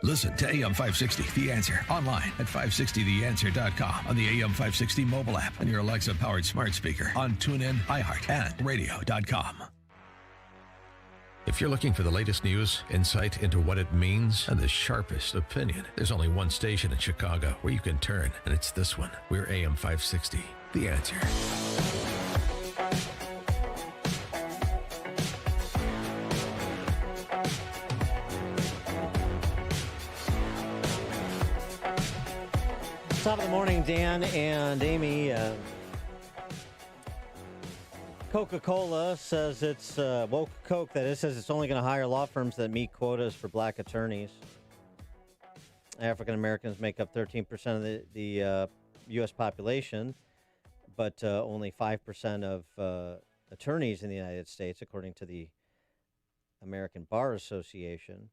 Listen to AM 560, The Answer, online at 560theanswer.com, on the AM 560 mobile app, on your Alexa-powered smart speaker, on TuneIn, iHeart, and radio.com. If you're looking for the latest news, insight into what it means, and the sharpest opinion, there's only one station in Chicago where you can turn, and it's this one. We're AM 560, The Answer. Top of the morning, Dan and Amy. Coca-Cola says it's woke Coke. That is, says it's only going to hire law firms that meet quotas for black attorneys. African Americans make up 13% of the U.S. population, but only 5% of attorneys in the United States, according to the American Bar Association.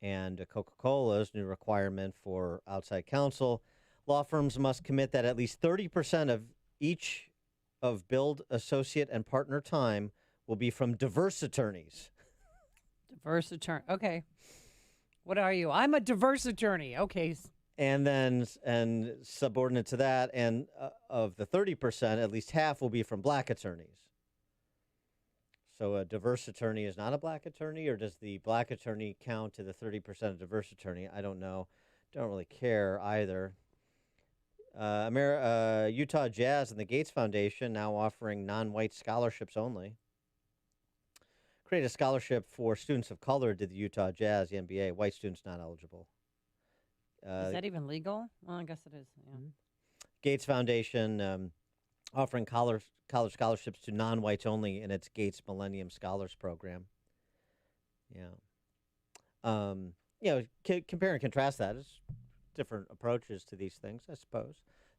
And Coca-Cola's new requirement for outside counsel. Law firms must commit that at least 30% of each of billed associate and partner time will be from diverse attorneys. Diverse attorney. Okay. What are you? I'm a diverse attorney. Okay. And subordinate to that, and of the 30%, at least half will be from black attorneys. So a diverse attorney is not a black attorney, or does the black attorney count to the 30% of diverse attorney? I don't know. Don't really care either. Utah Jazz and the Gates Foundation now offering non-white scholarships only. Create a scholarship for students of color to the Utah Jazz, the NBA. White students not eligible. Is that even legal? Well, I guess it is. Yeah. Gates Foundation offering college scholarships to non-whites only in its Gates Millennium Scholars Program. Yeah. Compare and contrast that. It's different approaches to these things, I suppose,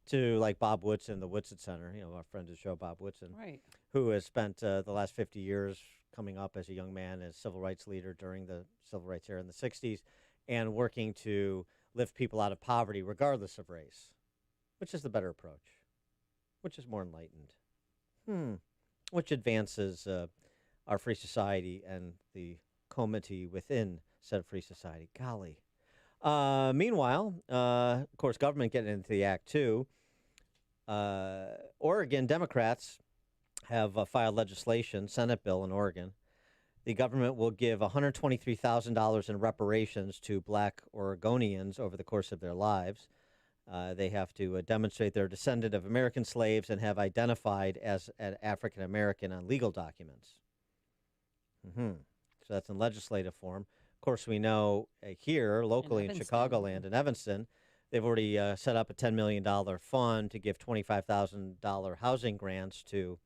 to like Bob Woodson, the Woodson Center, our friend of the show, Bob Woodson, right, who has spent the last 50 years coming up as a young man as civil rights leader during the civil rights era in the 60s and working to lift people out of poverty regardless of race, which is the better approach, which is more enlightened, which advances our free society and the comity within said free society. Golly. Meanwhile, of course, government getting into the act, too. Oregon Democrats have filed legislation, Senate bill in Oregon. The government will give $123,000 in reparations to black Oregonians over the course of their lives. They have to demonstrate they're a descendant of American slaves and have identified as an African American on legal documents. So that's in legislative form. Of course, we know here, locally in Chicagoland, in Evanston, they've already set up a $10 million fund to give $25,000 housing grants to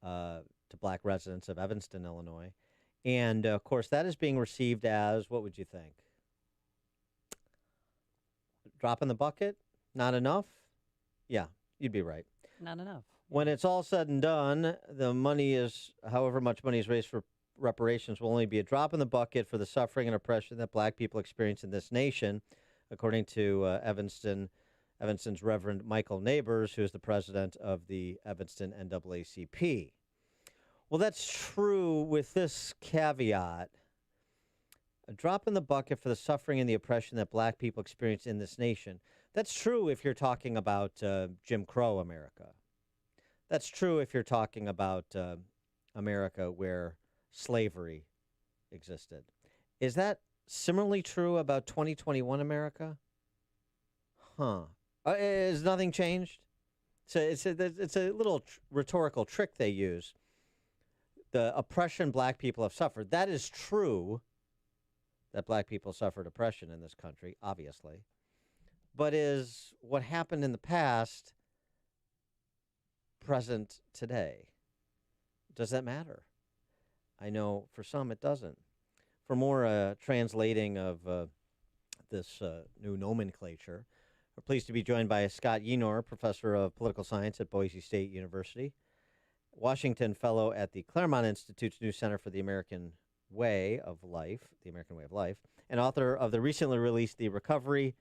black residents of Evanston, Illinois. And, of course, that is being received as, what would you think? Drop in the bucket? Not enough? Yeah, you'd be right. Not enough. When it's all said and done, the money is, however much money is raised for reparations, will only be a drop in the bucket for the suffering and oppression that black people experience in this nation, according to Evanston's Reverend Michael Neighbors, who is the president of the Evanston NAACP. Well, that's true with this caveat. A drop in the bucket for the suffering and the oppression that black people experience in this nation. That's true if you're talking about Jim Crow America. That's true if you're talking about America where slavery existed. Is that similarly true about 2021 America? Has nothing changed? So it's a little rhetorical trick they use. The oppression black people have suffered. That is true that black people suffered oppression in this country, obviously. But is what happened in the past present today? Does that matter? I know for some it doesn't. For more translating of this new nomenclature, we're pleased to be joined by Scott Yenor, professor of political science at Boise State University, Washington Fellow at the Claremont Institute's new Center for the American Way of Life, and author of the recently released The Recovery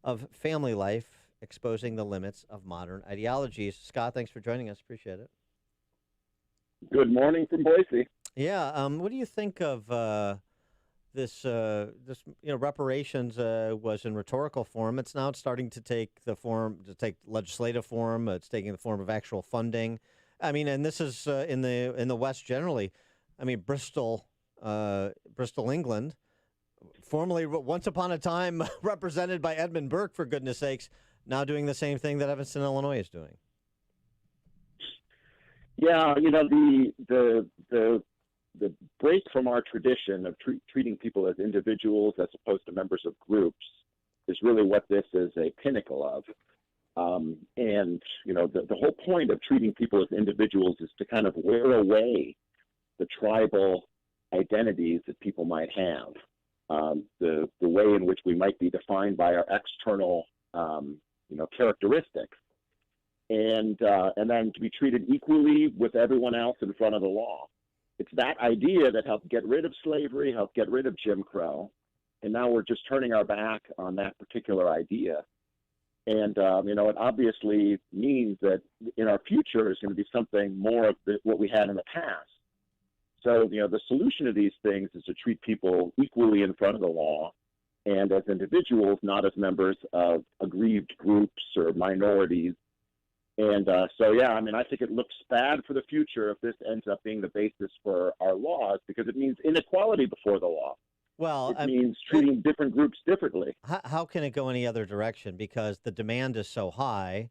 of Family Life, Exposing the Limits of Modern Ideologies. Scott, thanks for joining us. Appreciate it. Good morning from Boise. Yeah, what do you think of this reparations was in rhetorical form. It's now starting to take legislative form. It's taking the form of actual funding. I mean, and this is in the West generally. I mean, Bristol, England, formerly once upon a time represented by Edmund Burke, for goodness sakes, now doing the same thing that Evanston, Illinois is doing. Yeah, the break from our tradition of treating people as individuals as opposed to members of groups is really what this is a pinnacle of. And the whole point of treating people as individuals is to kind of wear away the tribal identities that people might have, the way in which we might be defined by our external characteristics, and then to be treated equally with everyone else in front of the law. It's that idea that helped get rid of slavery, helped get rid of Jim Crow, and now we're just turning our back on that particular idea. And it obviously means that in our future is going to be something more of what we had in the past. So the solution to these things is to treat people equally in front of the law, and as individuals, not as members of aggrieved groups or minorities. And I think it looks bad for the future if this ends up being the basis for our laws, because it means inequality before the law. Well, it means treating different groups differently. How can it go any other direction? Because the demand is so high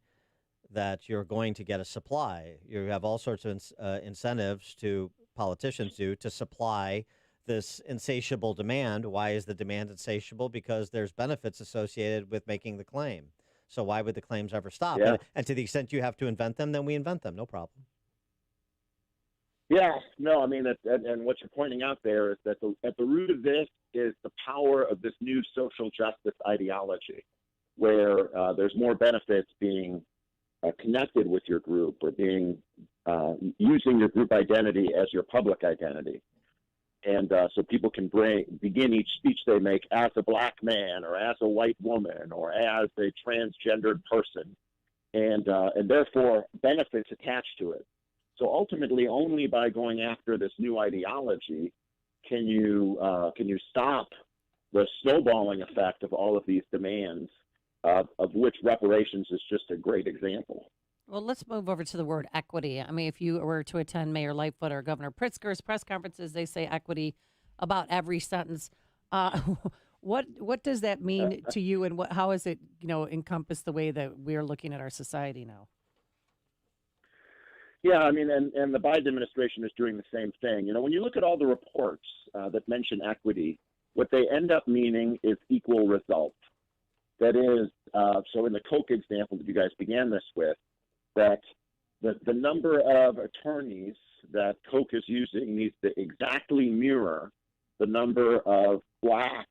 that you're going to get a supply. You have all sorts of incentives to politicians to supply this insatiable demand. Why is the demand insatiable? Because there's benefits associated with making the claim. So why would the claims ever stop? Yeah. And to the extent you have to invent them, then we invent them. No problem. Yeah, no, I mean, and what you're pointing out there is that at the root of this is the power of this new social justice ideology, where there's more benefits being connected with your group or being using your group identity as your public identity. And so people can begin each speech they make as a black man or as a white woman or as a transgendered person, and therefore benefits attached to it. So ultimately, only by going after this new ideology can you stop the snowballing effect of all of these demands, of which reparations is just a great example. Well, let's move over to the word equity. I mean, if you were to attend Mayor Lightfoot or Governor Pritzker's press conferences, they say equity about every sentence. What does that mean to you, and how is it encompass the way that we're looking at our society now? Yeah, I mean, and the Biden administration is doing the same thing. When you look at all the reports that mention equity, what they end up meaning is equal results. That is, so in the Coke example that you guys began this with, that the number of attorneys that Coke is using needs to exactly mirror the number of blacks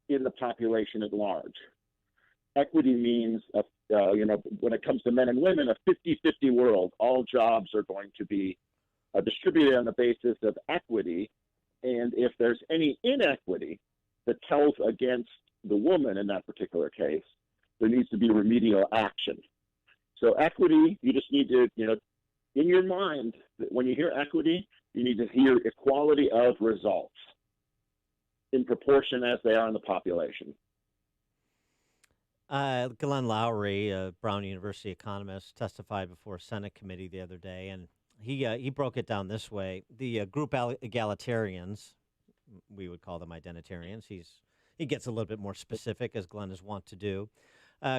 in the population at large. Equity means, when it comes to men and women, a 50-50 world. All jobs are going to be distributed on the basis of equity. And if there's any inequity that tells against the woman in that particular case, there needs to be remedial action. So equity, you just need to, in your mind, when you hear equity, you need to hear equality of results in proportion as they are in the population. Glenn Lowry, a Brown University economist, testified before a Senate committee the other day, and he broke it down this way. The group egalitarians, we would call them identitarians, he gets a little bit more specific, as Glenn is wont to do,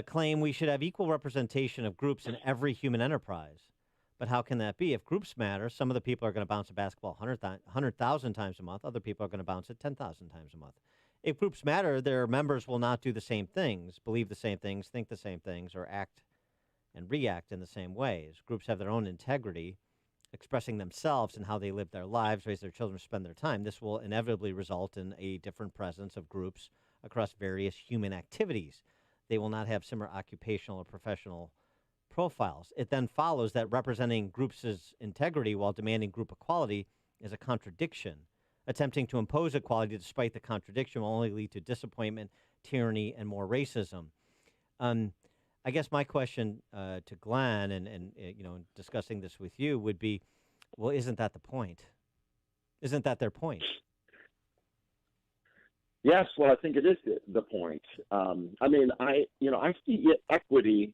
claim we should have equal representation of groups in every human enterprise. But how can that be? If groups matter, some of the people are going to bounce a basketball 100,000 times a month. Other people are going to bounce it 10,000 times a month. If groups matter, their members will not do the same things, believe the same things, think the same things, or act and react in the same ways. Groups have their own integrity, expressing themselves and how they live their lives, raise their children, spend their time. This will inevitably result in a different presence of groups across various human activities. They will not have similar occupational or professional profiles. It then follows that representing groups' integrity while demanding group equality is a contradiction. Attempting to impose equality despite the contradiction will only lead to disappointment, tyranny, and more racism. I guess my question to Glenn and discussing this with you would be, well, isn't that the point? Isn't that their point? Yes, well, I think it is the point. I mean, I see equity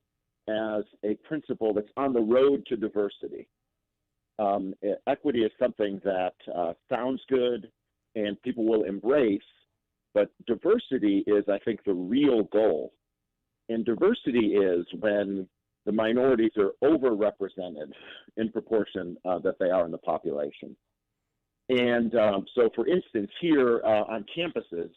as a principle that's on the road to diversity. Equity is something that sounds good and people will embrace, but diversity is, I think, the real goal. And diversity is when the minorities are overrepresented in proportion that they are in the population. And so, for instance, here on campuses,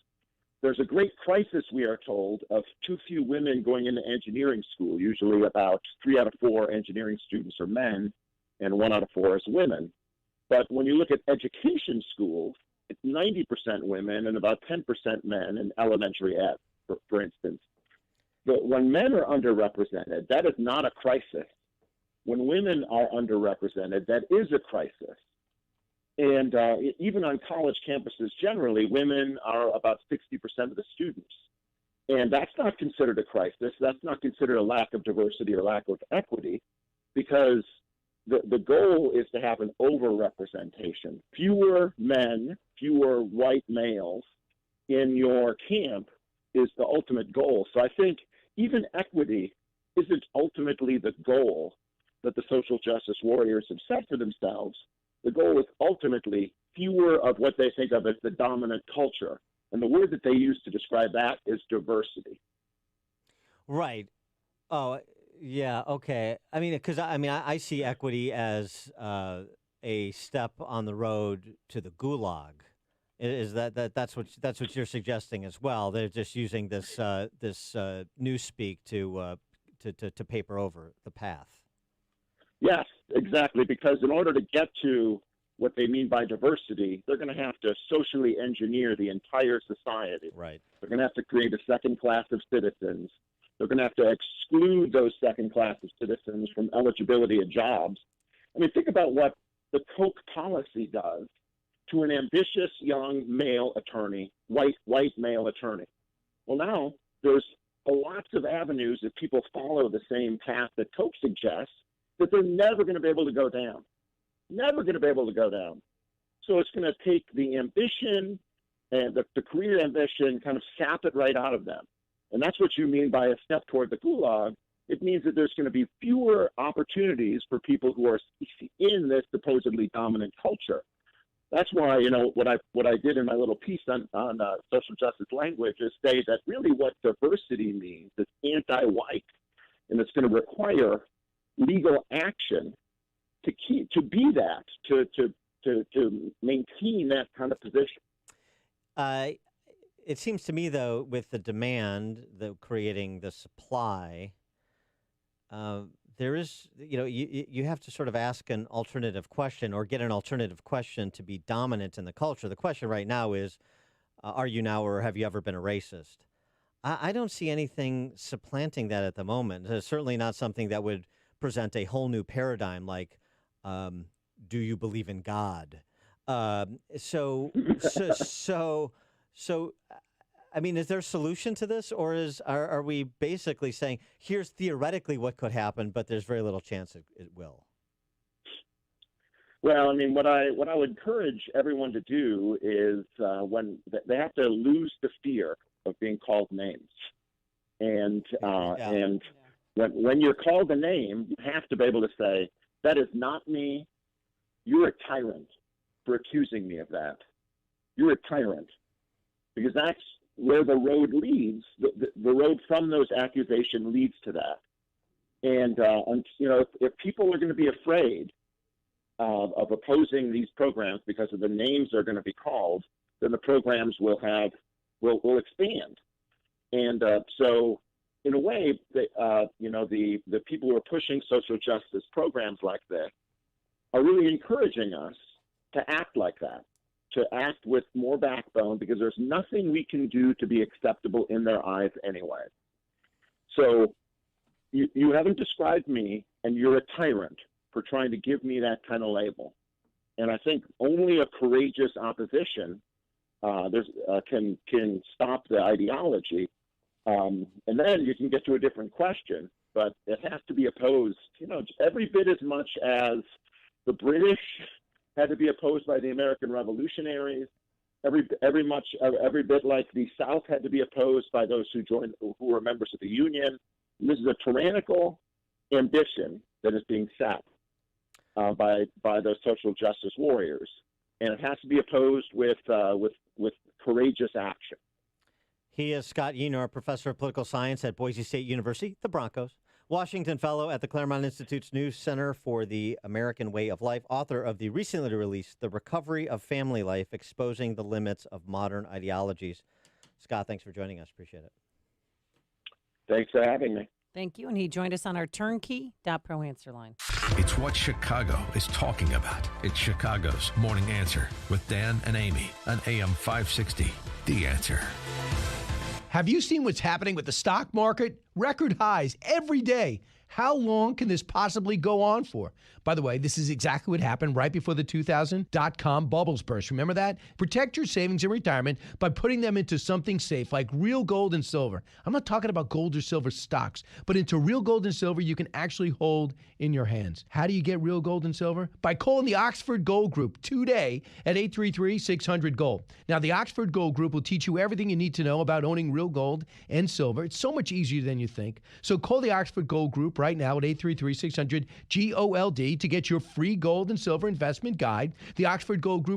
there's a great crisis, we are told, of too few women going into engineering school. Usually about 3 out of 4 engineering students are men and 1 out of 4 is women. But when you look at education schools, it's 90% women and about 10% men in elementary ed, for instance. But when men are underrepresented, that is not a crisis. When women are underrepresented, that is a crisis. And even on college campuses generally, women are about 60% of the students. And that's not considered a crisis. That's not considered a lack of diversity or lack of equity, because the goal is to have an overrepresentation. Fewer men, fewer white males in your camp is the ultimate goal. So I think even equity isn't ultimately the goal that the social justice warriors have set for themselves. The goal is ultimately fewer of what they think of as the dominant culture. And the word that they use to describe that is diversity. Right. Oh, yeah. Okay. I mean, because I see equity as a step on the road to the gulag. Is that's what you're suggesting as well? They're just using this newspeak to paper over the path. Yes, exactly. Because in order to get to what they mean by diversity, they're going to have to socially engineer the entire society. Right. They're going to have to create a second class of citizens. They're going to have to exclude those second class of citizens from eligibility at jobs. I mean, think about what the Koch policy does to an ambitious young male attorney, white male attorney. Well, now there's lots of avenues if people follow the same path that Koch suggests that they're never going to be able to go down. Never going to be able to go down. So it's going to take the ambition and the career ambition, kind of sap it right out of them. And that's what you mean by a step toward the gulag. It means that there's going to be fewer opportunities for people who are in this supposedly dominant culture. That's why, what I did in my little piece on social justice language is say that really what diversity means is anti-white, and it's going to require legal action to be that, to maintain that kind of position. It seems to me, though, with the demand, creating the supply, there is, you have to sort of ask an alternative question or get an alternative question to be dominant in the culture. The question right now is, are you now or have you ever been a racist? I don't see anything supplanting that at the moment. It's certainly not something that would present a whole new paradigm like, do you believe in God? So, I mean, is there a solution to this, or are we basically saying here's theoretically what could happen, but there's very little chance it will? Well, I mean, what I would encourage everyone to do is when they have to lose the fear of being called names, and when you're called a name, you have to be able to say, that is not me. You're a tyrant for accusing me of that. You're a tyrant. Because that's where the road leads. The road from those accusations leads to that. And if people are going to be afraid of opposing these programs because of the names they're going to be called, then the programs will expand. And so, in a way, the people who are pushing social justice programs like this are really encouraging us to act like that, to act with more backbone, because there's nothing we can do to be acceptable in their eyes anyway. So you haven't described me, and you're a tyrant for trying to give me that kind of label. And I think only a courageous opposition can stop the ideology. And then you can get to a different question, but it has to be opposed, every bit as much as the British had to be opposed by the American revolutionaries, every bit like the South had to be opposed by those who were members of the Union. And this is a tyrannical ambition that is being set by those social justice warriors, and it has to be opposed with courageous action. He is Scott Yenor, professor of political science at Boise State University, the Broncos, Washington Fellow at the Claremont Institute's News Center for the American Way of Life, author of the recently released The Recovery of Family Life, Exposing the Limits of Modern Ideologies. Scott, thanks for joining us. Appreciate it. Thanks for having me. Thank you. And he joined us on our turnkey.pro answer line. It's what Chicago is talking about. It's Chicago's Morning Answer with Dan and Amy on AM 560. The Answer. Have you seen what's happening with the stock market? Record highs every day. How long can this possibly go on for? By the way, this is exactly what happened right before the 2000 dot-com bubbles burst. Remember that? Protect your savings in retirement by putting them into something safe like real gold and silver. I'm not talking about gold or silver stocks, but into real gold and silver you can actually hold in your hands. How do you get real gold and silver? By calling the Oxford Gold Group today at 833-600-GOLD. Now, the Oxford Gold Group will teach you everything you need to know about owning real gold and silver. It's so much easier than you think. So call the Oxford Gold Group right now at 833-600-GOLD to get your free gold and silver investment guide. The Oxford Gold Group